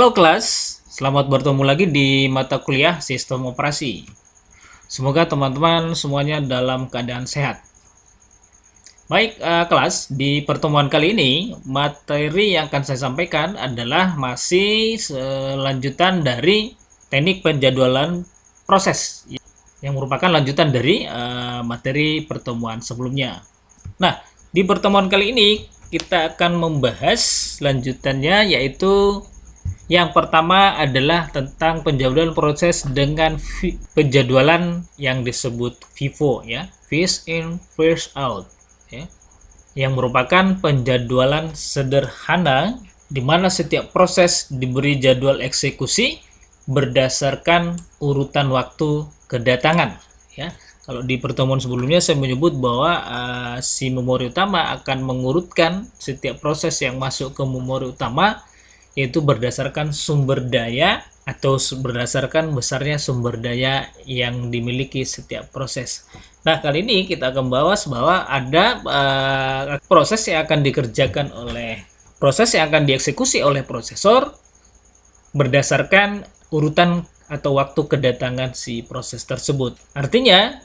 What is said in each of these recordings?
Halo kelas, selamat bertemu lagi di mata kuliah Sistem Operasi. Semoga teman-teman semuanya dalam keadaan sehat. Baik, kelas, di pertemuan kali ini, materi yang akan saya sampaikan adalah masih lanjutan dari teknik penjadwalan proses, yang merupakan lanjutan dari materi pertemuan sebelumnya. Nah, di pertemuan kali ini, kita akan membahas lanjutannya, yaitu yang pertama adalah tentang penjadwalan proses dengan penjadwalan yang disebut FIFO, ya, Phase in Phase out, ya, yang merupakan penjadwalan sederhana di mana setiap proses diberi jadwal eksekusi berdasarkan urutan waktu kedatangan, ya. Kalau di pertemuan sebelumnya saya menyebut bahwa si memori utama akan mengurutkan setiap proses yang masuk ke memori utama, yaitu berdasarkan sumber daya atau berdasarkan besarnya sumber daya yang dimiliki setiap proses. Nah, kali ini kita akan bahas bahwa ada proses yang akan dieksekusi oleh prosesor berdasarkan urutan atau waktu kedatangan si proses tersebut. Artinya,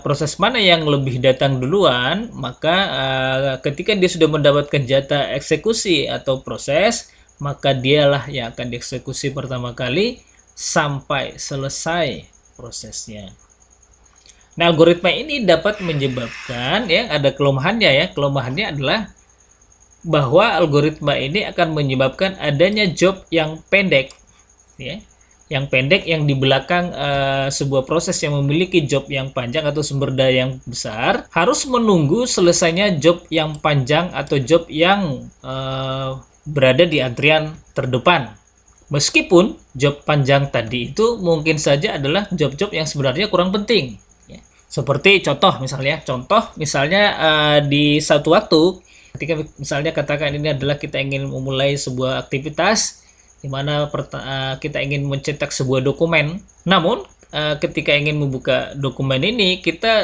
proses mana yang lebih datang duluan, maka ketika dia sudah mendapatkan jatah eksekusi atau proses, maka dialah yang akan dieksekusi pertama kali sampai selesai prosesnya. Nah, algoritma ini dapat menyebabkan, ya, ada kelemahannya, ya. Kelemahannya adalah bahwa algoritma ini akan menyebabkan adanya job yang pendek, ya. Yang pendek yang di belakang sebuah proses yang memiliki job yang panjang atau sumber daya yang besar harus menunggu selesainya job yang panjang atau job yang berada di antrian terdepan. Meskipun job panjang tadi itu mungkin saja adalah job-job yang sebenarnya kurang penting. Ya. Seperti contoh misalnya di satu waktu, ketika misalnya katakan ini adalah kita ingin memulai sebuah aktivitas di mana kita ingin mencetak sebuah dokumen. Namun ketika ingin membuka dokumen ini, kita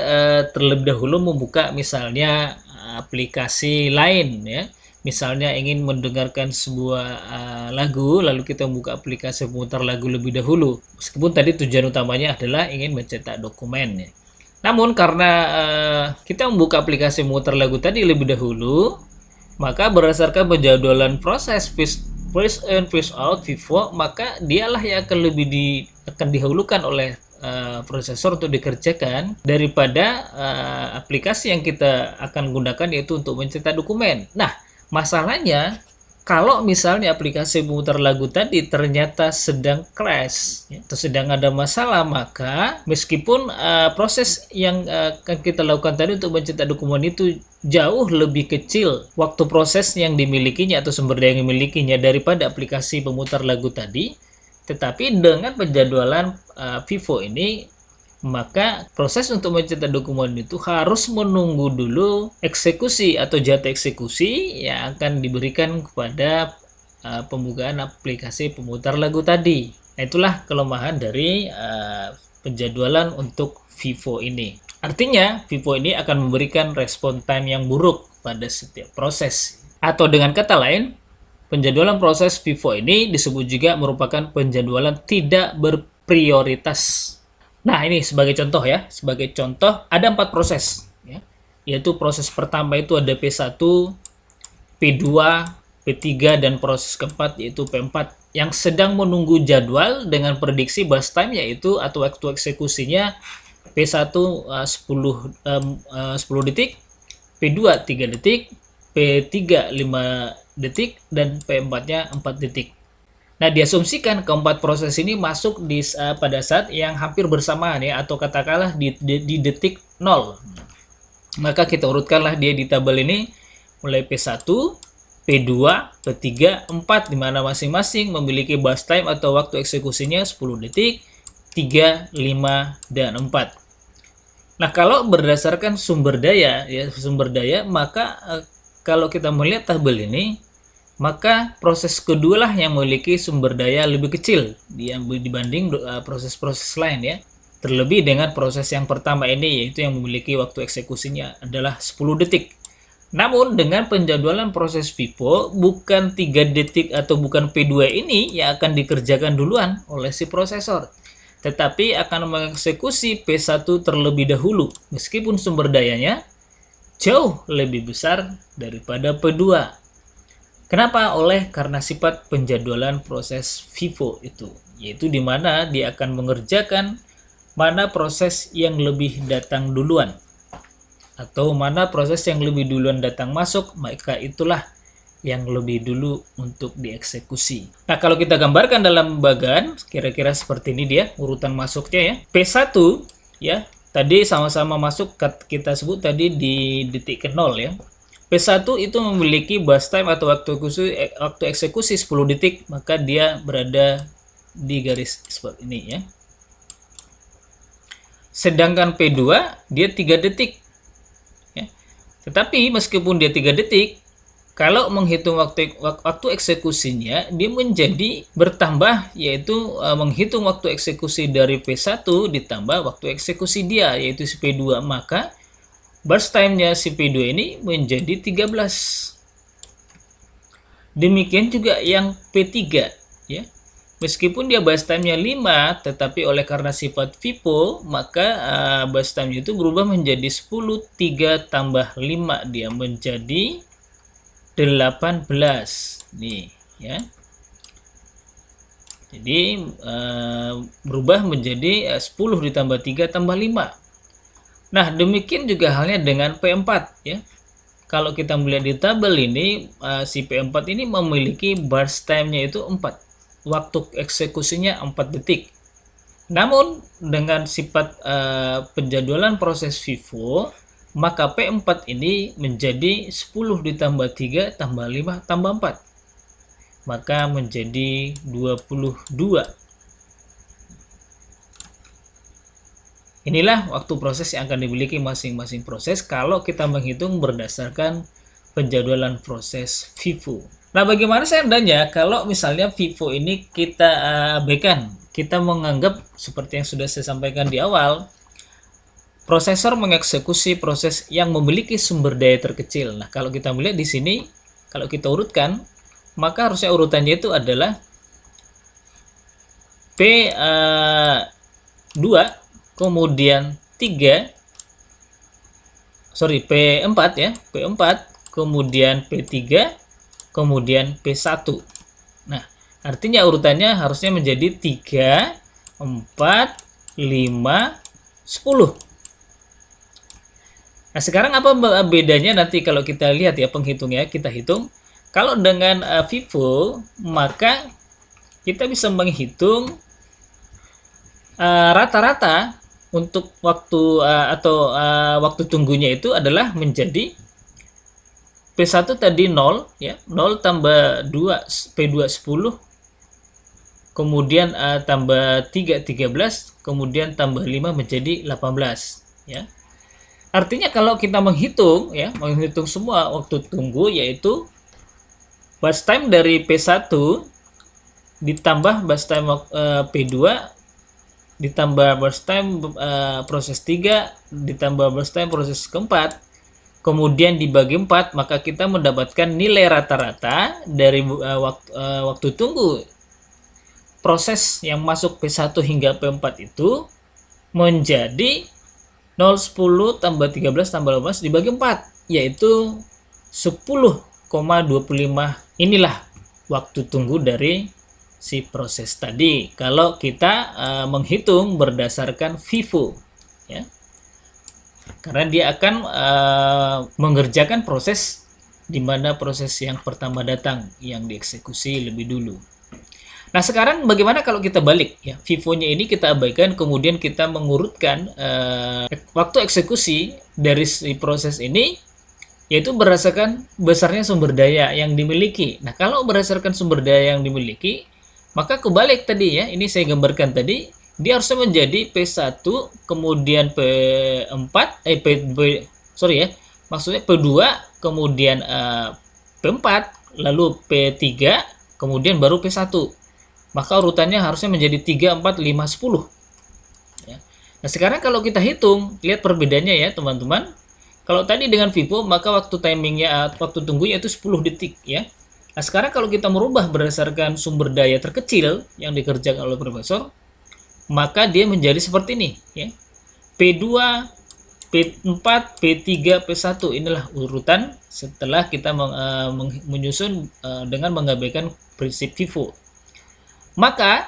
terlebih dahulu membuka misalnya aplikasi lain, ya. Misalnya ingin mendengarkan sebuah lagu, lalu kita membuka aplikasi pemutar lagu lebih dahulu. Meskipun tadi tujuan utamanya adalah ingin mencetak dokumen, ya. Namun karena kita membuka aplikasi pemutar lagu tadi lebih dahulu, maka berdasarkan penjadwalan proses Phase in Phase out FIFO, maka dialah yang akan dihulukan oleh prosesor untuk dikerjakan daripada aplikasi yang kita akan gunakan, yaitu untuk mencetak dokumen. Nah, masalahnya kalau misalnya aplikasi pemutar lagu tadi ternyata sedang crash, ya, atau sedang ada masalah, maka meskipun proses yang akan kita lakukan tadi untuk mencetak dokumen itu jauh lebih kecil waktu proses yang dimilikinya atau sumber daya yang dimilikinya daripada aplikasi pemutar lagu tadi, tetapi dengan penjadwalan FIFO ini, maka proses untuk mencetak dokumen itu harus menunggu dulu eksekusi atau jatah eksekusi yang akan diberikan kepada pembukaan aplikasi pemutar lagu tadi. Nah, itulah kelemahan dari penjadwalan untuk FIFO ini. Artinya, FIFO ini akan memberikan respon time yang buruk pada setiap proses. Atau dengan kata lain, penjadwalan proses FIFO ini disebut juga merupakan penjadwalan tidak berprioritas. Nah, ini sebagai contoh, ya. Sebagai contoh, ada 4 proses, ya. Yaitu proses pertama itu ada P1, P2, P3, dan proses keempat yaitu P4 yang sedang menunggu jadwal dengan prediksi burst time, yaitu atau waktu eksekusinya P1 10 detik, P2 3 detik, P3 5 detik, dan P4-nya 4 detik. Nah, diasumsikan keempat proses ini masuk pada saat yang hampir bersamaan, ya, atau katakanlah di detik 0. Maka kita urutkanlah dia di tabel ini mulai P1, P2, P3, 4, di mana masing-masing memiliki burst time atau waktu eksekusinya 10 detik, 3, 5, dan 4. Nah, kalau berdasarkan sumber daya, maka kalau kita melihat tabel ini, maka proses kedua lah yang memiliki sumber daya lebih kecil dibanding proses-proses lain, ya. Terlebih dengan proses yang pertama ini, yaitu yang memiliki waktu eksekusinya adalah 10 detik. Namun dengan penjadwalan proses FIFO, bukan 3 detik atau bukan P2 ini yang akan dikerjakan duluan oleh si prosesor, tetapi akan mengeksekusi P1 terlebih dahulu, meskipun sumber dayanya jauh lebih besar daripada P2. Kenapa? Karena sifat penjadwalan proses FIFO itu, yaitu di mana dia akan mengerjakan mana proses yang lebih datang duluan, atau mana proses yang lebih duluan datang masuk, maka itulah yang lebih dulu untuk dieksekusi. Nah, kalau kita gambarkan dalam bagan, kira-kira seperti ini dia urutan masuknya ya. P1 ya, tadi sama-sama masuk, kita sebut tadi di detik ke 0 ya. P1 itu memiliki burst time atau waktu eksekusi 10 detik, maka dia berada di garis seperti ini ya. Sedangkan P2 dia 3 detik. Ya. Tetapi meskipun dia 3 detik, kalau menghitung waktu eksekusinya, dia menjadi bertambah, yaitu menghitung waktu eksekusi dari P1 ditambah waktu eksekusi dia, yaitu si P2. Maka burst time-nya si P2 ini menjadi 13. Demikian juga yang P3 ya. Meskipun dia burst time-nya 5, tetapi oleh karena sifat FIFO, maka burst time itu berubah menjadi 10, 3 tambah 5, dia menjadi 18 nih ya. Jadi berubah menjadi 10 ditambah 3 tambah 5. Nah, demikian juga halnya dengan P4 ya. Kalau kita melihat di tabel ini, si P4 ini memiliki burst time-nya itu 4. Waktu eksekusinya 4 detik. Namun dengan sifat penjadwalan proses FIFO, maka P4 ini menjadi 10 ditambah 3 tambah 5 tambah 4. Maka menjadi 22. Inilah waktu proses yang akan dimiliki masing-masing proses kalau kita menghitung berdasarkan penjadwalan proses FIFO. Nah, bagaimana seandainya kalau misalnya FIFO ini kita abaikan? Kita menganggap seperti yang sudah saya sampaikan di awal, prosesor mengeksekusi proses yang memiliki sumber daya terkecil. Nah, kalau kita melihat di sini, kalau kita urutkan, maka harusnya urutannya itu adalah P2, kemudian P4 ya, P4, kemudian P3, kemudian P1. Nah, artinya urutannya harusnya menjadi 3, 4, 5, 10. Nah, sekarang apa bedanya nanti kalau kita lihat ya penghitungnya, kita hitung. Kalau dengan FIFO, maka kita bisa menghitung rata-rata untuk waktu waktu tunggunya itu adalah menjadi P1 tadi 0 ya, 0 tambah 2 P2 10, kemudian tambah 3 13, kemudian tambah 5 menjadi 18 ya. Artinya kalau kita menghitung ya, menghitung semua waktu tunggu, yaitu burst time dari P1 ditambah burst time P2 ditambah burst time proses 3 ditambah burst time proses keempat, kemudian dibagi 4, maka kita mendapatkan nilai rata-rata dari waktu tunggu proses yang masuk P1 hingga P4 itu menjadi 0, 10 tambah 13 tambah 18 dibagi 4, yaitu 10,25. Inilah waktu tunggu dari si proses tadi kalau kita menghitung berdasarkan FIFO ya, karena dia akan mengerjakan proses di mana proses yang pertama datang yang dieksekusi lebih dulu. Nah, sekarang bagaimana kalau kita balik ya, FIFO-nya ini kita abaikan, kemudian kita mengurutkan waktu eksekusi dari si proses ini, yaitu berdasarkan besarnya sumber daya yang dimiliki. Nah, kalau berdasarkan sumber daya yang dimiliki, maka kebalik tadi ya, ini saya gambarkan tadi, dia harusnya menjadi P1, kemudian P4, maksudnya P2, kemudian P4, lalu P3, kemudian baru P1. Maka urutannya harusnya menjadi 3, 4, 5, 10. Ya. Nah, sekarang kalau kita hitung, lihat perbedaannya ya teman-teman. Kalau tadi dengan FIFO, maka waktu timingnya, waktu tunggunya itu 10 detik ya. Nah, sekarang kalau kita merubah berdasarkan sumber daya terkecil yang dikerjakan oleh profesor, maka dia menjadi seperti ini ya. P2, P4, P3, P1. Inilah urutan setelah kita menyusun dengan mengabaikan prinsip FIFO. Maka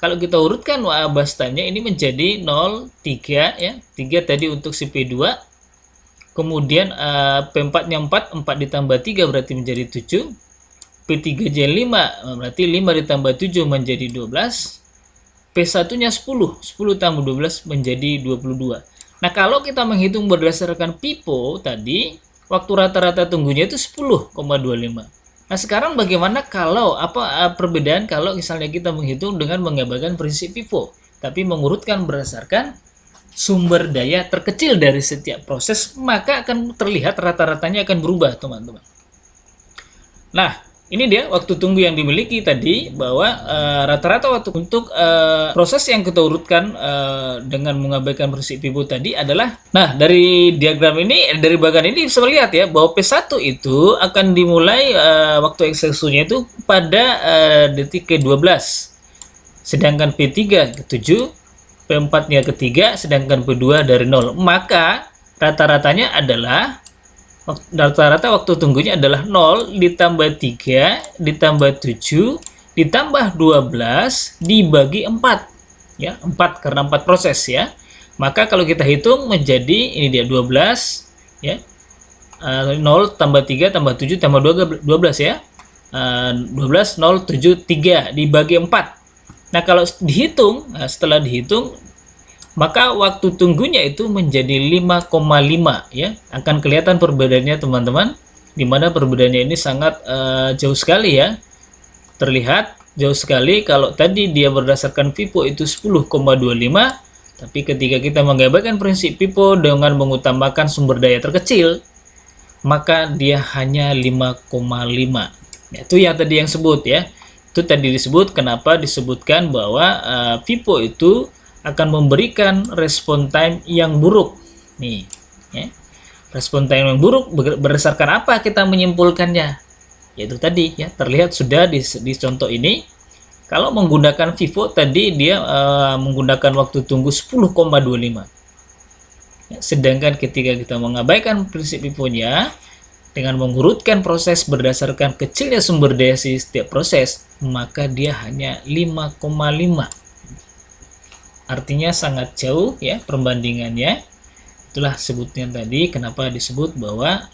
kalau kita urutkan bus time-nya ini menjadi 0, 3 ya. 3 tadi untuk si P2. Kemudian P4-nya 4 ditambah 3 berarti menjadi 7. P3-nya 5 berarti 5 ditambah 7 menjadi 12. P1-nya 10 tambah 12 menjadi 22. Nah, kalau kita menghitung berdasarkan FIFO tadi, waktu rata-rata tunggunya itu 10,25. Nah, sekarang bagaimana kalau perbedaan kalau misalnya kita menghitung dengan mengabaikan prinsip FIFO, tapi mengurutkan berdasarkan sumber daya terkecil dari setiap proses, maka akan terlihat rata-ratanya akan berubah, teman-teman. Nah, ini dia waktu tunggu yang dimiliki tadi, bahwa rata-rata waktu untuk proses yang kita urutkan dengan mengabaikan prinsip FIFO tadi adalah, nah dari diagram ini, dari bagian ini bisa lihat ya, bahwa P1 itu akan dimulai waktu eksekusinya itu pada detik ke-12, sedangkan P3 ke-7, P4-nya ke-3, sedangkan P2 dari 0. Maka rata-ratanya adalah rata-rata waktu tunggunya adalah 0 ditambah 3 ditambah 7 ditambah 12 dibagi 4 ya, 4 karena 4 proses ya. Maka kalau kita hitung menjadi ini dia 12 ya, 0 tambah 3 tambah 7 tambah 12 ya, 12 0 7 3 dibagi 4. Nah, kalau dihitung, setelah dihitung, maka waktu tunggunya itu menjadi 5,5 ya. Akan kelihatan perbedaannya, teman-teman, di mana perbedaannya ini sangat jauh sekali ya. Terlihat jauh sekali. Kalau tadi dia berdasarkan FIFO itu 10,25, tapi ketika kita mengabaikan prinsip FIFO dengan mengutamakan sumber daya terkecil, maka dia hanya 5,5. Itu yang tadi yang sebut ya. Itu tadi disebut, kenapa disebutkan bahwa FIFO itu akan memberikan respon time yang buruk nih ya. Respon time yang buruk berdasarkan apa kita menyimpulkannya? Yaitu tadi ya, terlihat sudah di contoh ini, kalau menggunakan FIFO tadi dia menggunakan waktu tunggu 10,25 ya, sedangkan ketika kita mengabaikan prinsip FIFO-nya dengan mengurutkan proses berdasarkan kecilnya sumber daya setiap proses, maka dia hanya 5,5. Artinya sangat jauh ya perbandingannya. Itulah sebutnya tadi kenapa disebut bahwa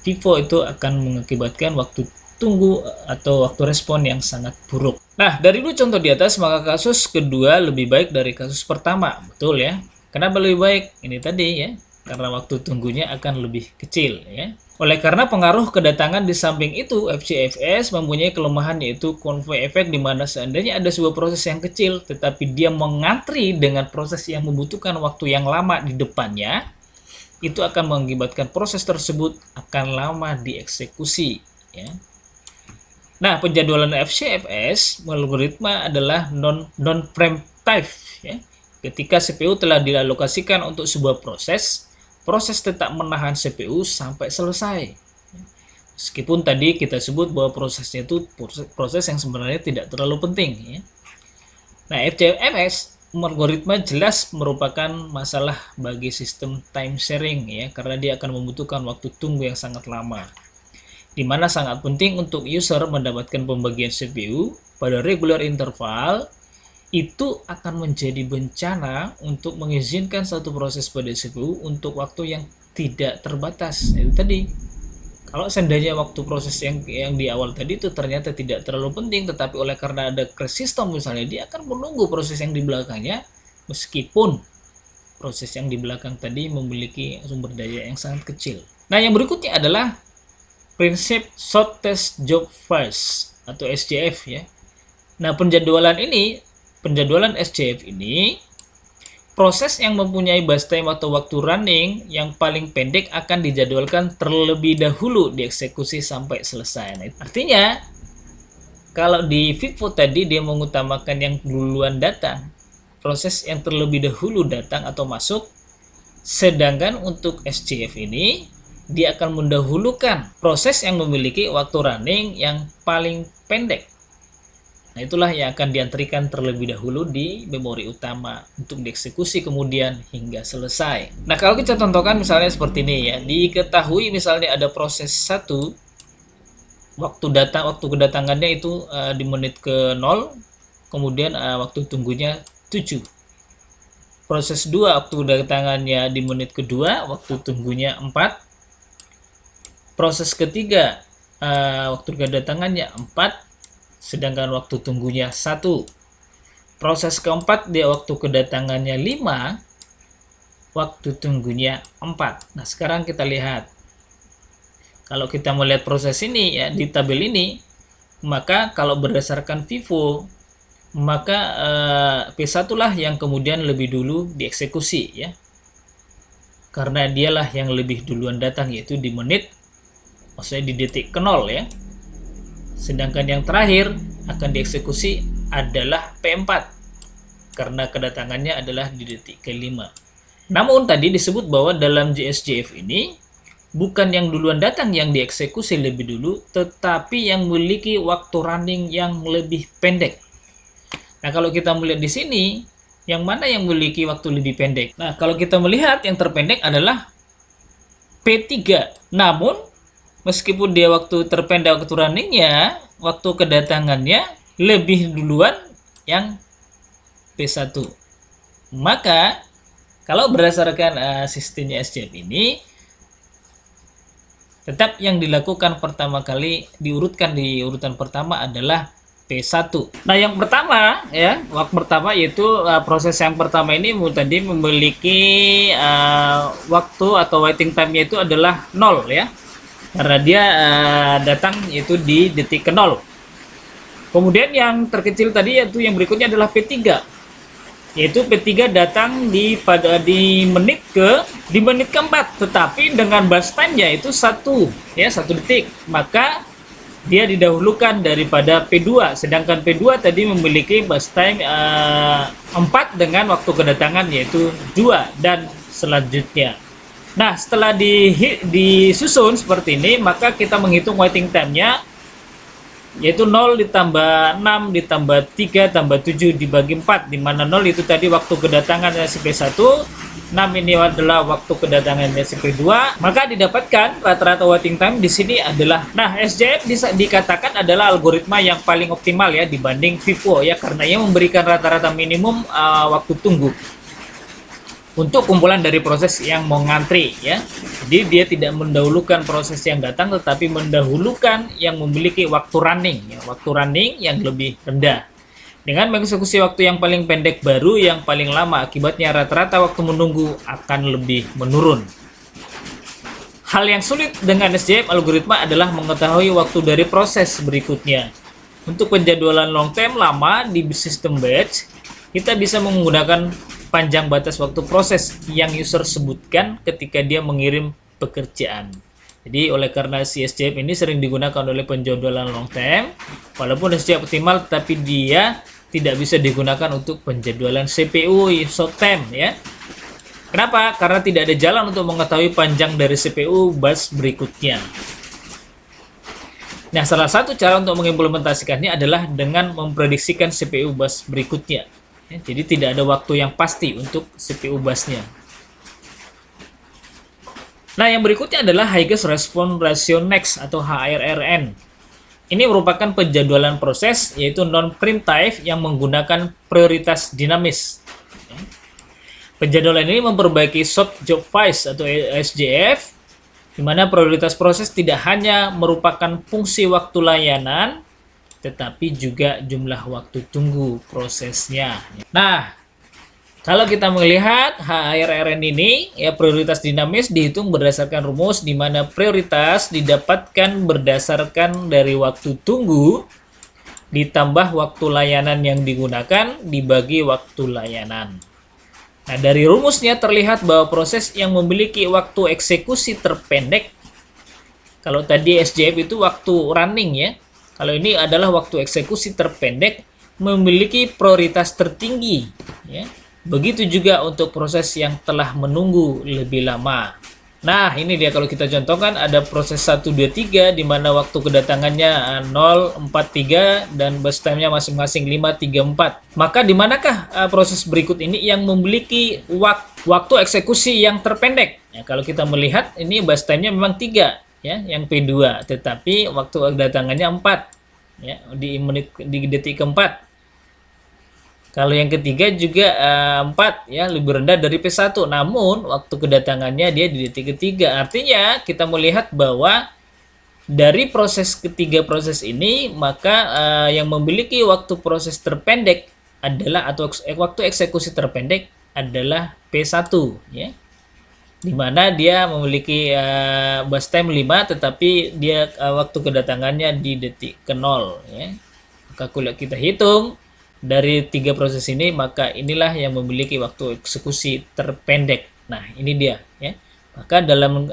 FIFO itu akan mengakibatkan waktu tunggu atau waktu respon yang sangat buruk. Nah, dari dua contoh di atas, maka kasus kedua lebih baik dari kasus pertama. Betul ya. Kenapa lebih baik? Ini tadi ya, karena waktu tunggunya akan lebih kecil ya. Oleh karena pengaruh kedatangan di samping itu, FCFS mempunyai kelemahan yaitu convoy effect, di mana seandainya ada sebuah proses yang kecil tetapi dia mengantri dengan proses yang membutuhkan waktu yang lama di depannya, itu akan mengakibatkan proses tersebut akan lama dieksekusi ya. Nah, penjadwalan FCFS algoritma adalah non-preemptive ya. Ketika CPU telah dialokasikan untuk sebuah proses tetap menahan CPU sampai selesai. Meskipun tadi kita sebut bahwa prosesnya itu proses yang sebenarnya tidak terlalu penting ya. Nah, FCFS algoritma jelas merupakan masalah bagi sistem time sharing ya, karena dia akan membutuhkan waktu tunggu yang sangat lama, di mana sangat penting untuk user mendapatkan pembagian CPU pada regular interval. Itu akan menjadi bencana untuk mengizinkan satu proses pada CPU untuk waktu yang tidak terbatas. Itu tadi, kalau seandainya waktu proses yang di awal tadi itu ternyata tidak terlalu penting, tetapi oleh karena ada crash system misalnya, dia akan menunggu proses yang di belakangnya, meskipun proses yang di belakang tadi memiliki sumber daya yang sangat kecil. Nah, yang berikutnya adalah prinsip shortest job first atau SJF ya. Nah, penjadwalan SJF ini, proses yang mempunyai bus time atau waktu running yang paling pendek akan dijadwalkan terlebih dahulu dieksekusi sampai selesai. Nah, artinya kalau di FIFO tadi dia mengutamakan yang duluan datang, proses yang terlebih dahulu datang atau masuk, Sedangkan untuk SJF ini, dia akan mendahulukan proses yang memiliki waktu running yang paling pendek. Nah, itulah yang akan diantrikan terlebih dahulu di memori utama untuk dieksekusi kemudian hingga selesai. Nah, kalau kita contohkan misalnya seperti ini ya, diketahui misalnya ada proses 1, waktu kedatangannya itu di menit ke 0, kemudian waktu tunggunya 7. Proses 2, waktu kedatangannya di menit kedua, waktu tunggunya 4. Proses ketiga, waktu kedatangannya 4, sedangkan waktu tunggunya 1. Proses keempat, dia waktu kedatangannya 5, waktu tunggunya 4. Nah, sekarang kita lihat. Kalau kita melihat proses ini ya di tabel ini, maka kalau berdasarkan FIFO, maka P1 lah yang kemudian lebih dulu dieksekusi ya. Karena dialah yang lebih duluan datang, yaitu di menit, maksudnya di detik ke 0 ya. Sedangkan yang terakhir akan dieksekusi adalah P4 karena kedatangannya adalah di detik ke-5. Namun tadi disebut bahwa dalam JSJF ini bukan yang duluan datang yang dieksekusi lebih dulu, tetapi yang memiliki waktu running yang lebih pendek. Nah, kalau kita melihat di sini, yang mana yang memiliki waktu lebih pendek? Nah, kalau kita melihat yang terpendek adalah P3. Namun meskipun dia waktu terpendek waktu runningnya, waktu kedatangannya lebih duluan yang P1. Maka kalau berdasarkan sistemnya SJF ini, tetap yang dilakukan pertama kali diurutkan di urutan pertama adalah P1. Nah, yang pertama ya, waktu pertama yaitu proses yang pertama ini tadi memiliki waktu atau waiting time-nya itu adalah 0 ya. Karena dia datang itu di detik ke 0. Kemudian yang terkecil tadi yaitu yang berikutnya adalah P3. Yaitu P3 datang di menit keempat, tetapi dengan burst time-nya itu 1 detik. Maka dia didahulukan daripada P2, sedangkan P2 tadi memiliki burst time 4 dengan waktu kedatangan yaitu 2 dan selanjutnya. Nah, setelah disusun seperti ini, maka kita menghitung waiting time-nya, yaitu 0 ditambah 6 ditambah 3 tambah 7 dibagi 4, di mana 0 itu tadi waktu kedatangannya SP1, 6 ini adalah waktu kedatangannya SP2, maka didapatkan rata-rata waiting time di sini adalah, nah, SJF dikatakan adalah algoritma yang paling optimal ya dibanding FIFO ya, karena ia memberikan rata-rata minimum waktu tunggu untuk kumpulan dari proses yang mau ngantri ya. Jadi dia tidak mendahulukan proses yang datang, tetapi mendahulukan yang memiliki waktu running ya, waktu running yang lebih rendah. Dengan mengeksekusi waktu yang paling pendek baru yang paling lama, akibatnya rata-rata waktu menunggu akan lebih menurun. Hal yang sulit dengan SJF algoritma adalah mengetahui waktu dari proses berikutnya. Untuk penjadwalan long term lama di sistem batch, kita bisa menggunakan panjang batas waktu proses yang user sebutkan ketika dia mengirim pekerjaan. Jadi oleh karena si SJF ini sering digunakan oleh penjadwalan long term, walaupun SJF optimal tapi dia tidak bisa digunakan untuk penjadwalan CPU short term ya. Kenapa? Karena tidak ada jalan untuk mengetahui panjang dari CPU bus berikutnya. Nah, salah satu cara untuk mengimplementasikannya adalah dengan memprediksikan CPU bus berikutnya. Ya, jadi tidak ada waktu yang pasti untuk CPU busnya. Nah, yang berikutnya adalah Highest Response Ratio Next atau HRRN. Ini merupakan penjadwalan proses yaitu non-preemptive yang menggunakan prioritas dinamis. Penjadwalan ini memperbaiki short job phase atau SJF, di mana prioritas proses tidak hanya merupakan fungsi waktu layanan, tetapi juga jumlah waktu tunggu prosesnya. Nah, kalau kita melihat HRRN ini, ya prioritas dinamis dihitung berdasarkan rumus di mana prioritas didapatkan berdasarkan dari waktu tunggu ditambah waktu layanan yang digunakan dibagi waktu layanan. Nah, dari rumusnya terlihat bahwa proses yang memiliki waktu eksekusi terpendek, kalau tadi SJF itu waktu running ya, kalau ini adalah waktu eksekusi terpendek, memiliki prioritas tertinggi ya, Begitu juga untuk proses yang telah menunggu lebih lama. Nah, ini dia kalau kita contohkan ada proses 1, 2, 3 di mana waktu kedatangannya 0, 4, 3 dan burst time-nya masing-masing 5, 3, 4. Maka di manakah proses berikut ini yang memiliki waktu eksekusi yang terpendek? Ya, kalau kita melihat ini burst time-nya memang 3 ya, yang P2, tetapi waktu kedatangannya 4 ya, di detik keempat. Kalau yang ketiga juga 4 ya, lebih rendah dari P1. Namun waktu kedatangannya dia di detik ketiga. Artinya kita melihat bahwa dari proses ketiga proses ini maka yang memiliki waktu proses terpendek adalah atau waktu eksekusi terpendek adalah P1 ya. Di mana dia memiliki burst time 5 tetapi dia waktu kedatangannya di detik ke-0 ya. Maka kalau kita hitung dari 3 proses ini, maka inilah yang memiliki waktu eksekusi terpendek. Nah, ini dia ya. Maka dalam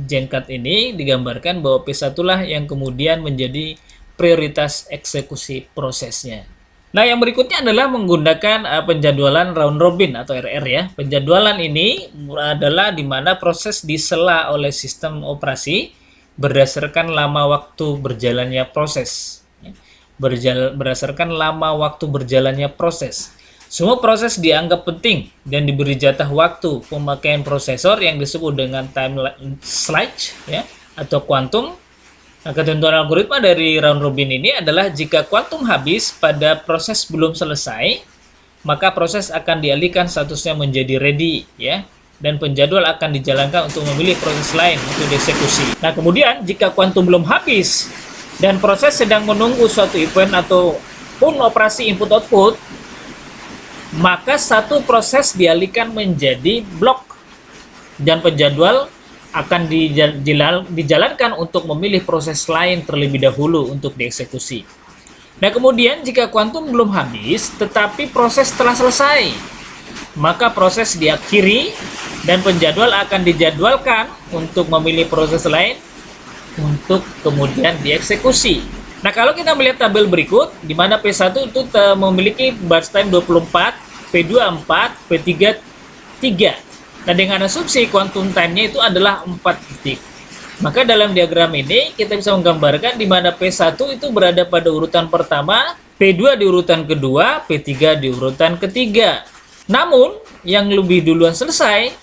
jengkat ini digambarkan bahwa P1 lah yang kemudian menjadi prioritas eksekusi prosesnya. Nah, yang berikutnya adalah menggunakan penjadwalan round robin atau RR ya. Penjadwalan ini adalah di mana proses disela oleh sistem operasi berdasarkan lama waktu berjalannya proses. Berdasarkan lama waktu berjalannya proses. Semua proses dianggap penting dan diberi jatah waktu pemakaian prosesor yang disebut dengan time slice ya, atau kuantum. Nah, ketentuan algoritma dari round robin ini adalah jika kuantum habis pada proses belum selesai, maka proses akan dialihkan statusnya menjadi ready ya, dan penjadwal akan dijalankan untuk memilih proses lain untuk dieksekusi. Nah, kemudian jika kuantum belum habis dan proses sedang menunggu suatu event ataupun operasi input-output, maka satu proses dialihkan menjadi blok dan penjadwal akan dijalankan untuk memilih proses lain terlebih dahulu untuk dieksekusi. Nah, kemudian jika kuantum belum habis tetapi proses telah selesai, maka proses diakhiri dan penjadwal akan dijadwalkan untuk memilih proses lain untuk kemudian dieksekusi. Nah, kalau kita melihat tabel berikut, di mana P1 itu memiliki burst time 24, P2 4, P3 3. Nah, dengan asumsi quantum time-nya itu adalah 4 detik. Maka dalam diagram ini kita bisa menggambarkan di mana P1 itu berada pada urutan pertama, P2 di urutan kedua, P3 di urutan ketiga. Namun, yang lebih duluan selesai,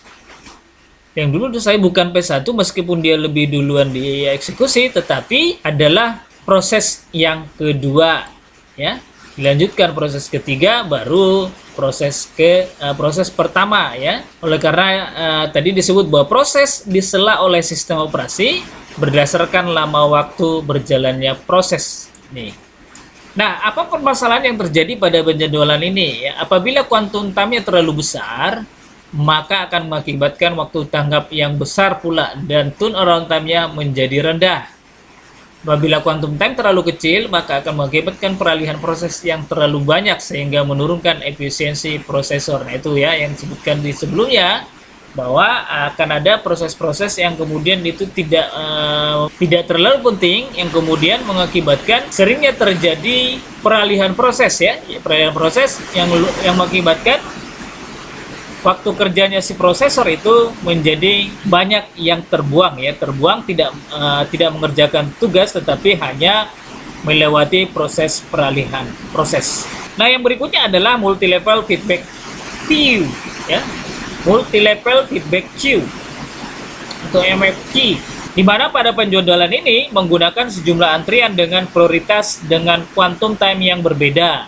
yang dulu saya bukan P1 meskipun dia lebih duluan dieksekusi, tetapi adalah proses yang kedua ya. Dilanjutkan proses ketiga baru proses pertama ya. Oleh karena tadi disebut bahwa proses disela oleh sistem operasi berdasarkan lama waktu berjalannya proses nih. Nah, apa permasalahan yang terjadi pada penjadwalan ini ya? Apabila quantum time-nya terlalu besar, maka akan mengakibatkan waktu tanggap yang besar pula dan turnaround time-nya menjadi rendah. Apabila quantum time terlalu kecil, maka akan mengakibatkan peralihan proses yang terlalu banyak sehingga menurunkan efisiensi prosesor. Nah, itu ya yang disebutkan di sebelumnya bahwa akan ada proses-proses yang kemudian itu tidak terlalu penting yang kemudian mengakibatkan seringnya terjadi peralihan proses ya, peralihan proses yang mengakibatkan waktu kerjanya si prosesor itu menjadi banyak yang terbuang ya, tidak mengerjakan tugas tetapi hanya melewati proses peralihan proses. Nah, yang berikutnya adalah multi-level feedback queue ya. Multi-level feedback queue atau MFQ, di mana pada penjadwalan ini menggunakan sejumlah antrian dengan prioritas dengan quantum time yang berbeda.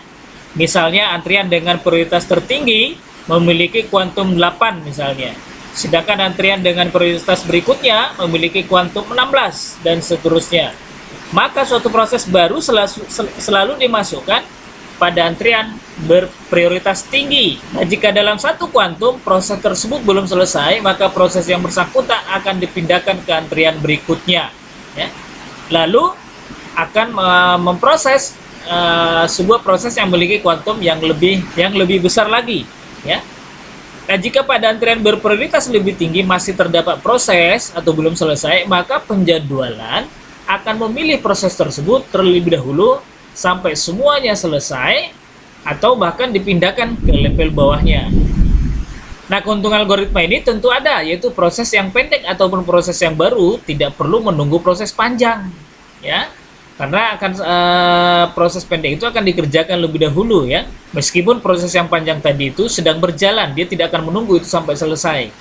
Misalnya antrian dengan prioritas tertinggi memiliki kuantum 8 misalnya. Sedangkan antrian dengan prioritas berikutnya memiliki kuantum 16 dan seterusnya. Maka suatu proses baru selalu dimasukkan pada antrian berprioritas tinggi. Nah, jika dalam satu kuantum proses tersebut belum selesai, maka proses yang bersangkutan akan dipindahkan ke antrian berikutnya. Ya. Lalu akan memproses sebuah proses yang memiliki kuantum yang lebih besar lagi. Ya. Nah, jika pada antrian berprioritas lebih tinggi masih terdapat proses atau belum selesai, maka penjadwalan akan memilih proses tersebut terlebih dahulu sampai semuanya selesai atau bahkan dipindahkan ke level bawahnya. Nah, keuntungan algoritma ini tentu ada, yaitu proses yang pendek ataupun proses yang baru tidak perlu menunggu proses panjang, ya. Karena akan proses pendek itu akan dikerjakan lebih dahulu, ya. Meskipun proses yang panjang tadi itu sedang berjalan, dia tidak akan menunggu itu sampai selesai.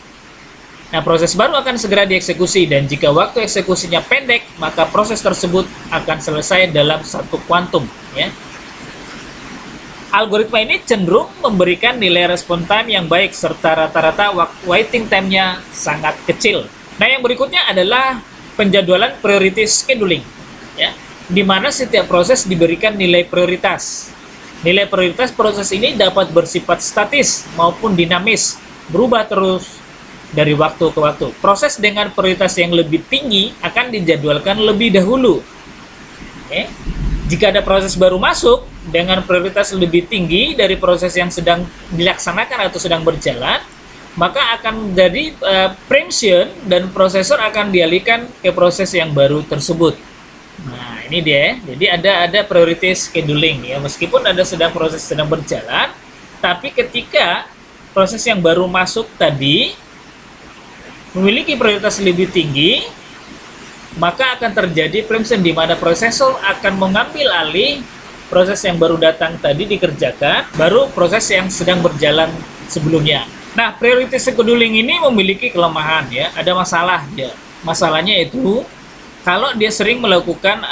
Nah, proses baru akan segera dieksekusi, dan jika waktu eksekusinya pendek, maka proses tersebut akan selesai dalam satu kuantum, ya. Algoritma ini cenderung memberikan nilai respon time yang baik serta rata-rata waiting time-nya sangat kecil. Nah, yang berikutnya adalah penjadwalan priority scheduling, ya, di mana setiap proses diberikan nilai prioritas. Nilai prioritas proses ini dapat bersifat statis maupun dinamis, berubah terus dari waktu ke waktu. Proses dengan prioritas yang lebih tinggi akan dijadwalkan lebih dahulu. Oke. Jika ada proses baru masuk dengan prioritas lebih tinggi dari proses yang sedang dilaksanakan atau sedang berjalan, maka akan jadi preemption dan prosesor akan dialihkan ke proses yang baru tersebut. Nah, ini dia. Jadi ada priority scheduling, ya, meskipun ada proses sedang berjalan, tapi ketika proses yang baru masuk tadi memiliki prioritas lebih tinggi, maka akan terjadi preemption di mana prosesor akan mengambil alih proses yang baru datang tadi dikerjakan, baru proses yang sedang berjalan sebelumnya. Nah, priority scheduling ini memiliki kelemahan, ya, ada masalah, ya. Masalahnya itu kalau dia sering melakukan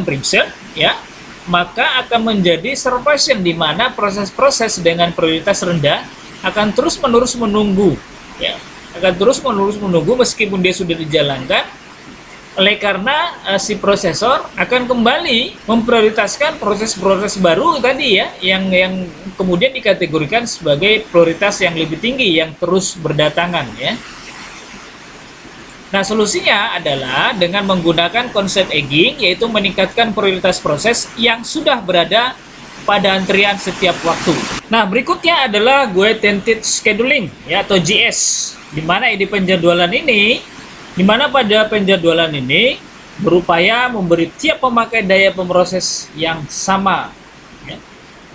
preemption, ya, maka akan menjadi starvation di mana proses-proses dengan prioritas rendah akan terus-menerus menunggu, ya. Akan terus-menerus menunggu meskipun dia sudah dijalankan, oleh karena si prosesor akan kembali memprioritaskan proses-proses baru tadi, ya, yang kemudian dikategorikan sebagai prioritas yang lebih tinggi yang terus berdatangan, ya. Nah, solusinya adalah dengan menggunakan konsep egging, yaitu meningkatkan prioritas proses yang sudah berada pada antrian setiap waktu. Nah, berikutnya adalah Guided Scheduling, ya, atau GS. Di mana pada penjadwalan ini berupaya memberi tiap pemakai daya pemroses yang sama, ya.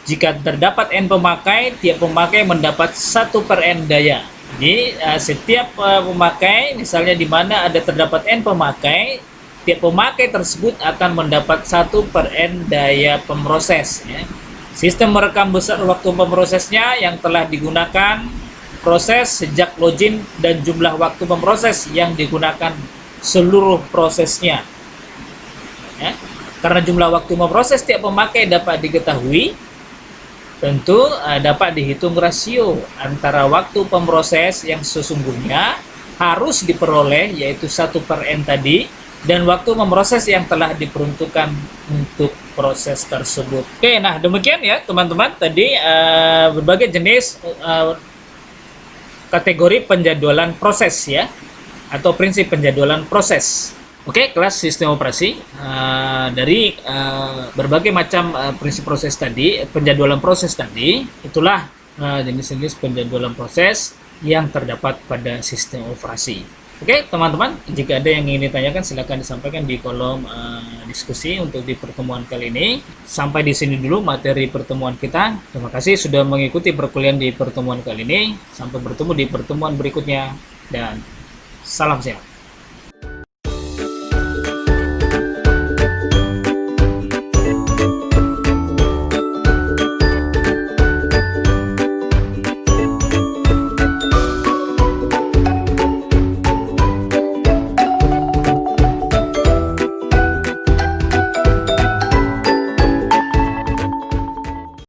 Jika terdapat n pemakai, tiap pemakai mendapat 1/n daya. Jadi setiap pemakai, misalnya di mana terdapat n pemakai, tiap pemakai tersebut akan mendapat 1/n daya pemroses, ya. Sistem merekam besar waktu pemrosesnya yang telah digunakan proses sejak login dan jumlah waktu pemroses yang digunakan seluruh prosesnya, ya. Karena jumlah waktu memproses tiap pemakai dapat diketahui, tentu dapat dihitung rasio antara waktu pemroses yang sesungguhnya harus diperoleh, yaitu 1/n tadi, dan waktu memproses yang telah diperuntukkan untuk proses tersebut. Oke, nah demikian, ya, teman-teman, tadi berbagai jenis kategori penjadwalan proses, ya, atau prinsip penjadwalan proses. Oke, kelas sistem operasi dari berbagai macam prinsip proses tadi, penjadwalan proses tadi, itulah jenis-jenis penjadwalan proses yang terdapat pada sistem operasi. Oke, teman-teman, jika ada yang ingin ditanyakan silakan disampaikan di kolom diskusi untuk di pertemuan kali ini. Sampai di sini dulu materi pertemuan kita. Terima kasih sudah mengikuti perkuliahan di pertemuan kali ini. Sampai bertemu di pertemuan berikutnya dan salam sehat.